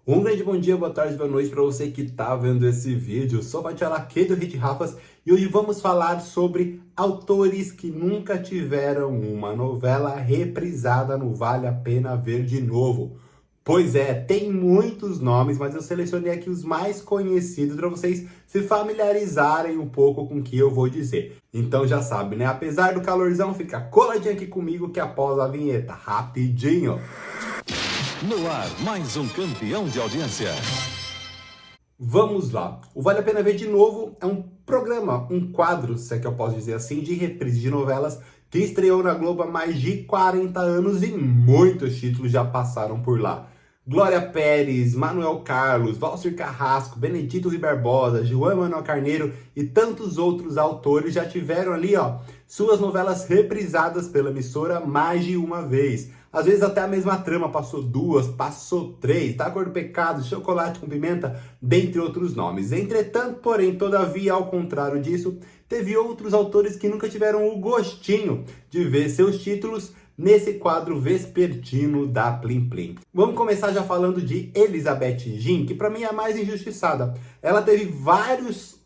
Um grande bom dia, boa tarde, boa noite para você que está vendo esse vídeo. Eu sou o Fatiola aqui do Hit Rafas e hoje vamos falar sobre autores que nunca tiveram uma novela reprisada no Vale a Pena Ver de Novo. Pois é, tem muitos nomes, mas eu selecionei aqui os mais conhecidos para vocês se familiarizarem um pouco com o que eu vou dizer. Então já sabe, né? Apesar do calorzão, fica coladinho aqui comigo que após a vinheta, rapidinho. No ar, mais um campeão de audiência. Vamos lá. O Vale a Pena Ver de Novo é um programa, um quadro, se é que eu posso dizer assim, de reprise de novelas que estreou na Globo há mais de 40 anos e muitos títulos já passaram por lá. Glória Pérez, Manuel Carlos, Valcir Carrasco, Benedito Rui Barbosa, João Manuel Carneiro e tantos outros autores já tiveram ali, suas novelas reprisadas pela emissora mais de uma vez. Às vezes até a mesma trama, passou duas, passou três, tá? Cor do Pecado, Chocolate com Pimenta, dentre outros nomes. Entretanto, porém, todavia, ao contrário disso, teve outros autores que nunca tiveram o gostinho de ver seus títulos nesse quadro vespertino da Plim Plim. Vamos começar já falando de Elizabeth Gin, que para mim é a mais injustiçada. Ela teve vários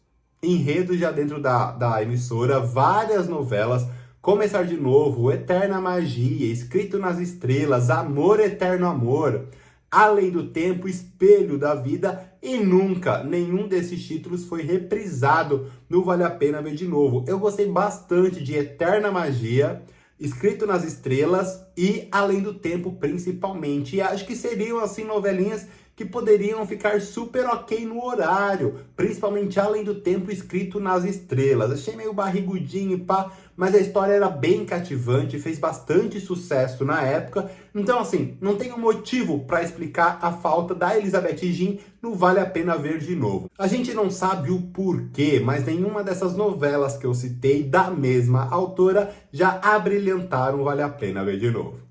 enredos já dentro da emissora, várias novelas, Começar de Novo, Eterna Magia, Escrito nas Estrelas, Amor Eterno Amor, Além do Tempo, Espelho da Vida, e nunca nenhum desses títulos foi reprisado no Vale a Pena Ver de Novo. Eu gostei bastante de Eterna Magia, Escrito nas Estrelas e Além do Tempo principalmente. E acho que seriam assim novelinhas que poderiam ficar super ok no horário, principalmente Além do Tempo, Escrito nas Estrelas. Achei meio barrigudinho, pá, mas a história era bem cativante, fez bastante sucesso na época. Então, assim, não tem um motivo para explicar a falta da Elizabeth Gin no Vale a Pena Ver de Novo. A gente não sabe o porquê, mas nenhuma dessas novelas que eu citei da mesma autora já abrilhantaram Vale a Pena Ver de Novo.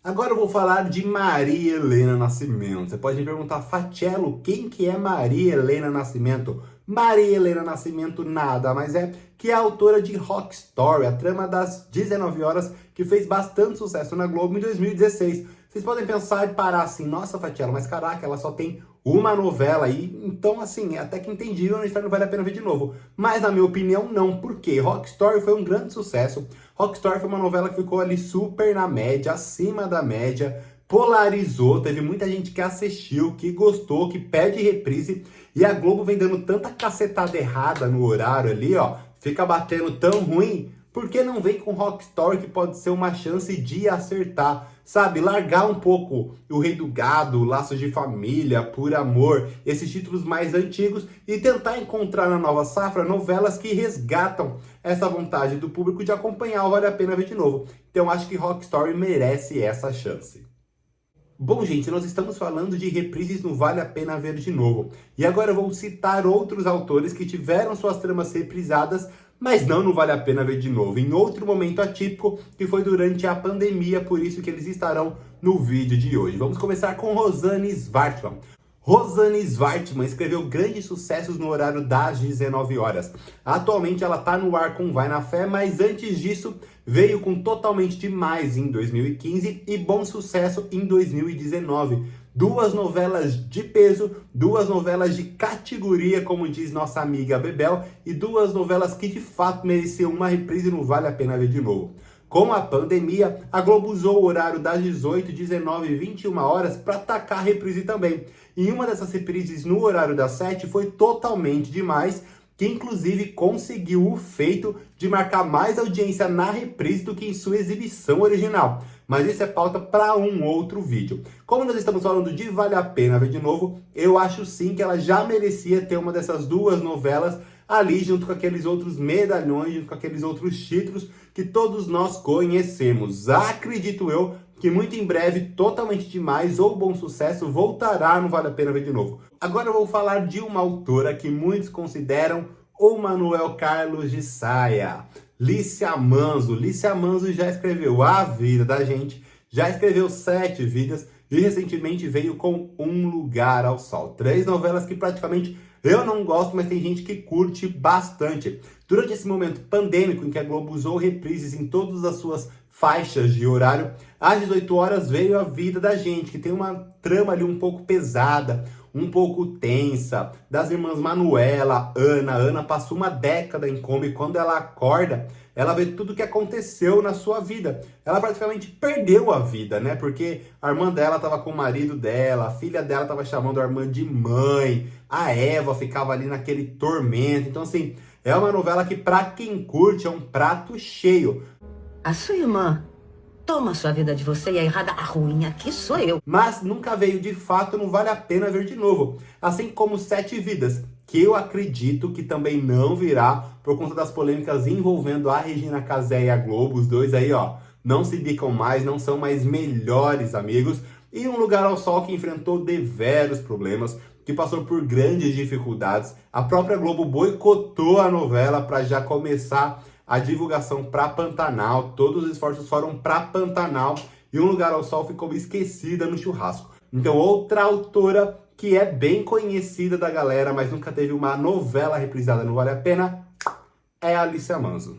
Agora eu vou falar de Maria Helena Nascimento. Você pode me perguntar, Fatiello, quem que é Maria Helena Nascimento? Maria Helena Nascimento nada mais é que é a autora de Rock Story, a trama das 19 horas, que fez bastante sucesso na Globo em 2016. Vocês podem pensar e parar assim, nossa, Fatiello, mas caraca, ela só tem uma novela aí, então assim, até que entendível, a história não vale a pena ver de novo. Mas na minha opinião, não, porque Rock Story foi um grande sucesso. Rock Story foi uma novela que ficou ali super na média, acima da média, polarizou, teve muita gente que assistiu, que gostou, que pede reprise, e a Globo vem dando tanta cacetada errada no horário ali, fica batendo tão ruim, por que não vem com Rock Story, que pode ser uma chance de acertar? Sabe, largar um pouco O Rei do Gado, Laços de Família, Por Amor, esses títulos mais antigos e tentar encontrar na nova safra novelas que resgatam essa vontade do público de acompanhar o Vale a Pena Ver de Novo. Então acho que Rock Story merece essa chance. Bom, gente, nós estamos falando de reprises no Vale a Pena Ver de Novo. E agora eu vou citar outros autores que tiveram suas tramas reprisadas, mas não no Vale a Pena Ver de Novo, em outro momento atípico, que foi durante a pandemia, por isso que eles estarão no vídeo de hoje. Vamos começar com Rosane Svartman. Rosane Svartman escreveu grandes sucessos no horário das 19 horas. Atualmente ela está no ar com Vai na Fé, mas antes disso veio com Totalmente Demais em 2015 e Bom Sucesso em 2019. Duas novelas de peso, duas novelas de categoria, como diz nossa amiga Bebel, e duas novelas que de fato mereciam uma reprise e não vale a pena ver de novo. Com a pandemia, a Globo usou o horário das 18, 19 e 21 horas para atacar a reprise também. E uma dessas reprises no horário das 7 foi Totalmente Demais, que inclusive conseguiu o feito de marcar mais audiência na reprise do que em sua exibição original. Mas isso é pauta para um outro vídeo. Como nós estamos falando de Vale a Pena Ver de Novo, eu acho sim que ela já merecia ter uma dessas duas novelas ali junto com aqueles outros medalhões, junto com aqueles outros títulos que todos nós conhecemos. Acredito eu que muito em breve Totalmente Demais ou Bom Sucesso voltará no Vale a Pena Ver de Novo. Agora eu vou falar de uma autora que muitos consideram o Manuel Carlos de Saia. Lícia Manso. Lícia Manso já escreveu A Vida da Gente, já escreveu 7 Vidas e recentemente veio com Um Lugar ao Sol. 3 novelas que praticamente eu não gosto, mas tem gente que curte bastante. Durante esse momento pandêmico em que a Globo usou reprises em todas as suas faixas de horário. Às 18 horas veio A Vida da Gente, que tem uma trama ali um pouco pesada, um pouco tensa, das irmãs Manuela, Ana. Ana passou uma década em coma e quando ela acorda, ela vê tudo o que aconteceu na sua vida. Ela praticamente perdeu a vida, né? Porque a irmã dela estava com o marido dela, a filha dela estava chamando a irmã de mãe, a Eva ficava ali naquele tormento. Então, assim, é uma novela que, para quem curte, é um prato cheio. A sua irmã toma sua vida de você e a errada, a ruim aqui sou eu. Mas nunca veio de fato, não vale a pena ver de novo. Assim como Sete Vidas, que eu acredito que também não virá por conta das polêmicas envolvendo a Regina Casé e a Globo. Os dois aí, ó, não se bicam mais, não são mais melhores amigos. E Um Lugar ao Sol, que enfrentou deveros problemas, que passou por grandes dificuldades. A própria Globo boicotou a novela para já começar a divulgação para Pantanal. Todos os esforços foram para Pantanal e Um Lugar ao Sol ficou esquecida no churrasco. Então, outra autora que é bem conhecida da galera, mas nunca teve uma novela reprisada, não vale a pena, é a Alicia Manso.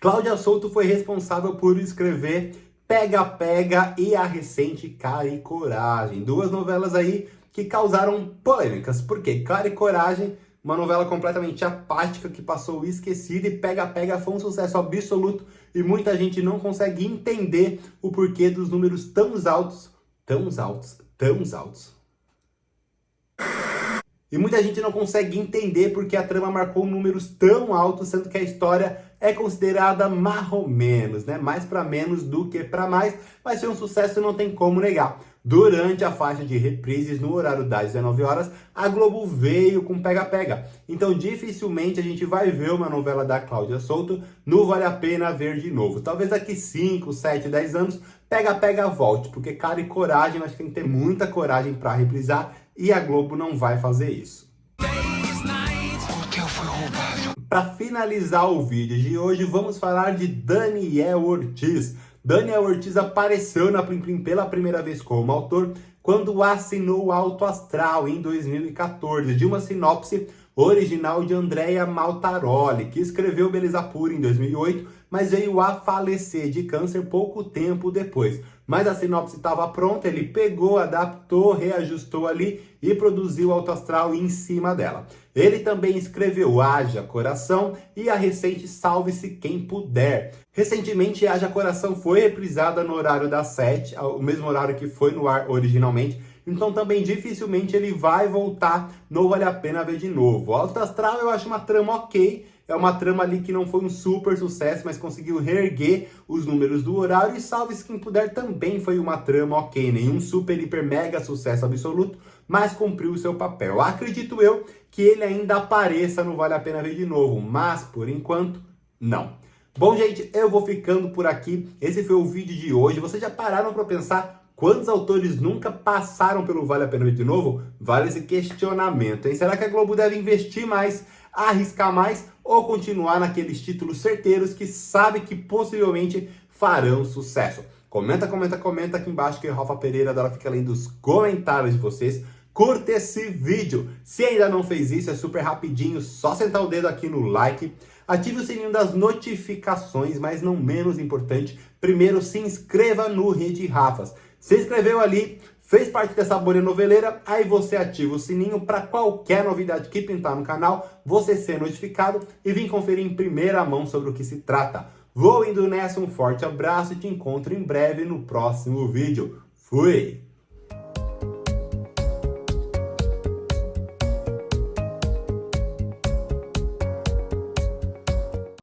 Cláudia Souto foi responsável por escrever Pega Pega e a recente Cara e Coragem. Duas novelas aí que causaram polêmicas. Por quê? Cara e Coragem, uma novela completamente apática que passou esquecida, e Pega Pega foi um sucesso absoluto e muita gente não consegue entender o porquê dos números tão altos. E muita gente não consegue entender porque a trama marcou números tão altos, sendo que a história é considerada marromenos, né? Mais para menos do que para mais, mas foi um sucesso e não tem como negar. Durante a faixa de reprises, no horário das 19 horas, a Globo veio com Pega Pega. Então, dificilmente a gente vai ver uma novela da Cláudia Souto no Vale a Pena Ver de novo. Talvez daqui 5, 7, 10 anos, Pega Pega volte, porque Cara e Coragem, acho que tem que ter muita coragem para reprisar e a Globo não vai fazer isso. Para finalizar o vídeo de hoje, vamos falar de Daniel Ortiz. Daniel Ortiz apareceu na Plim Plim pela primeira vez como autor quando assinou Alto Astral em 2014, de uma sinopse original de Andrea Maltaroli, que escreveu Beleza Pura em 2008, mas veio a falecer de câncer pouco tempo depois. Mas a sinopse estava pronta, ele pegou, adaptou, reajustou ali e produziu Alto Astral em cima dela. Ele também escreveu Haja Coração e a recente Salve-se Quem Puder. Recentemente, Haja Coração foi reprisada no horário das 7, o mesmo horário que foi no ar originalmente. Então também dificilmente ele vai voltar no Vale a Pena Ver de novo. Alto Astral eu acho uma trama ok. É uma trama ali que não foi um super sucesso, mas conseguiu reerguer os números do horário. E Salve-se Quem Puder também foi uma trama ok. Nenhum super, hiper, mega sucesso absoluto, mas cumpriu o seu papel. Acredito eu que ele ainda apareça no Vale a Pena Ver de novo, mas por enquanto, não. Bom, gente, eu vou ficando por aqui. Esse foi o vídeo de hoje. Vocês já pararam para pensar quantos autores nunca passaram pelo Vale a Pena Ver de novo? Vale esse questionamento, hein? Será que a Globo deve investir mais, arriscar mais ou continuar naqueles títulos certeiros que sabe que possivelmente farão sucesso? Comenta aqui embaixo que o Rafa Pereira dela fica lendo os comentários de vocês. Curta esse vídeo. Se ainda não fez isso, é super rapidinho, só sentar o dedo aqui no like. Ative o sininho das notificações, mas não menos importante, primeiro se inscreva no Rede Rafas. Se inscreveu ali, fez parte dessa bolha noveleira, aí você ativa o sininho para qualquer novidade que pintar no canal, você ser notificado e vir conferir em primeira mão sobre o que se trata. Vou indo nessa, um forte abraço e te encontro em breve no próximo vídeo. Fui!